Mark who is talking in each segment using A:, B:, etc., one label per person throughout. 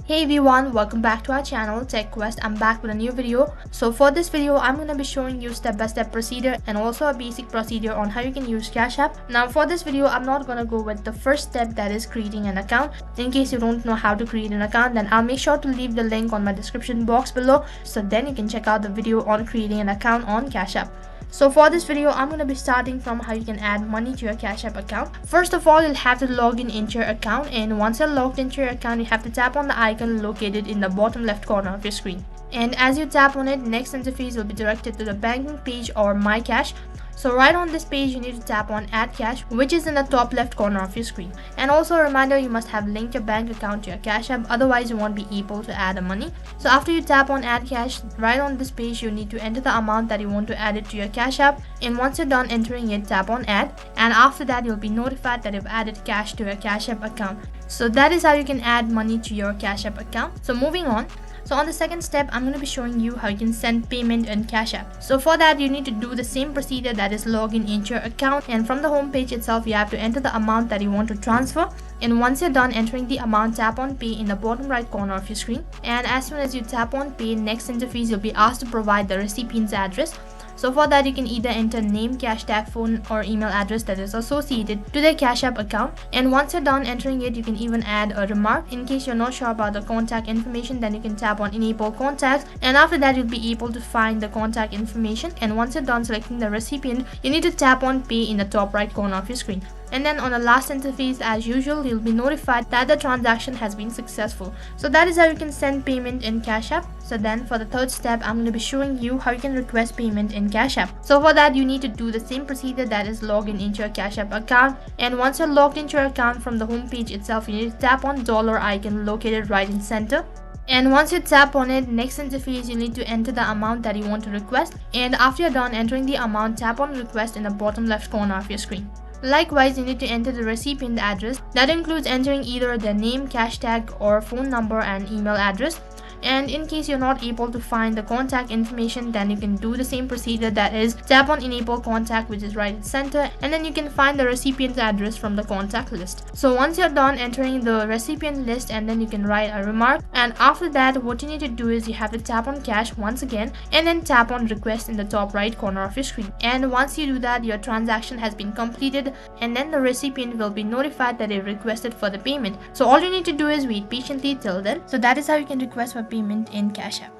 A: Hey everyone, welcome back to our channel Tech Quest. I'm back with a new video. So for this video, I'm going to be showing you step-by-step procedure and also a basic procedure on how you can use Cash App. Now for this video, I'm not going to go with the first step, that is creating an account. In case you don't know how to create an account, then I'll make sure to leave the link on my description box below, so then you can check out the video on creating an account on Cash App. So for this video, I'm going to be starting from how you can add money to your Cash App account. First of all, you'll have to log in into your account, and once you're logged into your account, you have to tap on the icon located in the bottom left corner of your screen. And as you tap on it, next interface will be directed to the banking page or My Cash. So right on this page, you need to tap on Add Cash, which is in the top left corner of your screen. And also a reminder, you must have linked your bank account to your Cash App, otherwise you won't be able to add the money. So after you tap on Add Cash, right on this page, you need to enter the amount that you want to add it to your Cash App. And once you're done entering it, tap on Add. And after that, you'll be notified that you've added cash to your Cash App account. So that is how you can add money to your Cash App account. So moving on. So on the second step, I'm going to be showing you how you can send payment in Cash App. So for that, you need to do the same procedure, that is log in into your account, and from the home page itself, you have to enter the amount that you want to transfer. And once you're done entering the amount, tap on Pay in the bottom right corner of your screen. And as soon as you tap on Pay, next interface, you'll be asked to provide the recipient's address. So for that, you can either enter name, cash tag, phone or email address that is associated to their Cash App account. And once you're done entering it, you can even add a remark. In case you're not sure about the contact information, then you can tap on enable contacts, and after that, you'll be able to find the contact information. And once you're done selecting the recipient, you need to tap on Pay in the top right corner of your screen. And then on the last interface, as usual, you'll be notified that the transaction has been successful. So that is how you can send payment in Cash App. So then for the third step, I'm going to be showing you how you can request payment in Cash App. So for that, you need to do the same procedure, that is log in into your Cash App account. And once you're logged into your account, from the home page itself, you need to tap on dollar icon located right in center. And once you tap on it, next interface, you need to enter the amount that you want to request. And after you're done entering the amount, tap on request in the bottom left corner of your screen. Likewise, you need to enter the recipient address. That includes entering either their name, cash tag, or phone number and email address. And in case you're not able to find the contact information, then you can do the same procedure, that is tap on enable contact, which is right in center, and then you can find the recipient's address from the contact list. So once you're done entering the recipient list, and then you can write a remark, and after that, what you need to do is you have to tap on cash once again and then tap on request in the top right corner of your screen. And once you do that, your transaction has been completed, and then the recipient will be notified that they requested for the payment. So all you need to do is wait patiently till then. So that is how you can request for payment in Cash App.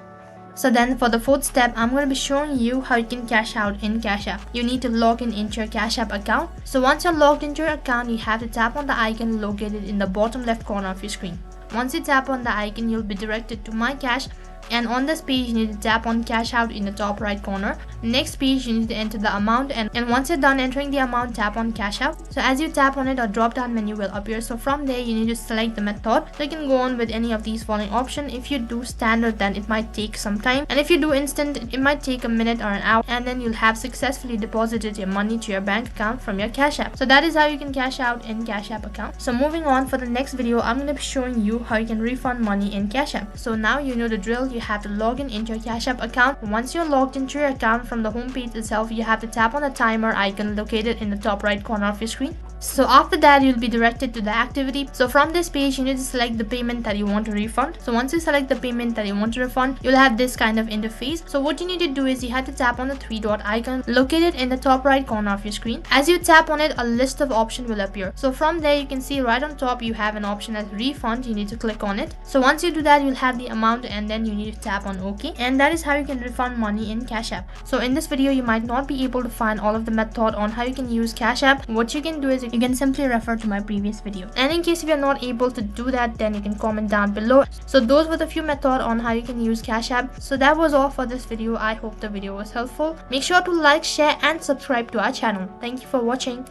A: So then for the fourth step, I'm going to be showing you how you can cash out in Cash App. You need to log in into your Cash App account. So once you're logged into your account, you have to tap on the icon located in the bottom left corner of your screen. Once you tap on the icon, you'll be directed to My Cash. And on this page, you need to tap on Cash Out in the top right corner. Next page, you need to enter the amount, and once you're done entering the amount, tap on Cash Out. So as you tap on it, a drop down menu will appear. So from there, you need to select the method. So you can go on with any of these following options. If you do standard, then it might take some time, and if you do instant, it might take a minute or an hour, and then you'll have successfully deposited your money to your bank account from your Cash App. So that is how you can cash out in Cash App account. So moving on, for the next video, I'm going to be showing you how you can refund money in Cash App. So now you know the drill. You have to log in into your Cash App account. Once you're logged into your account, from the home page itself, you have to tap on the timer icon located in the top right corner of your screen. So after that, you'll be directed to the activity. So from this page, you need to select the payment that you want to refund. So once you select the payment that you want to refund, you'll have this kind of interface. So what you need to do is you have to tap on the three dot icon located in the top right corner of your screen. As you tap on it, a list of options will appear. So from there, you can see right on top, you have an option as refund. You need to click on it. So once you do that, you'll have the amount, and then you need to tap on OK. And that is how you can refund money in Cash App. So in this video, you might not be able to find all of the method on how you can use Cash App. What you can do is you can simply refer to my previous video. And in case if you're not able to do that, then you can comment down below. So those were the few methods on how you can use Cash App. So that was all for this video. I hope the video was helpful. Make sure to like, share and subscribe to our channel. Thank you for watching.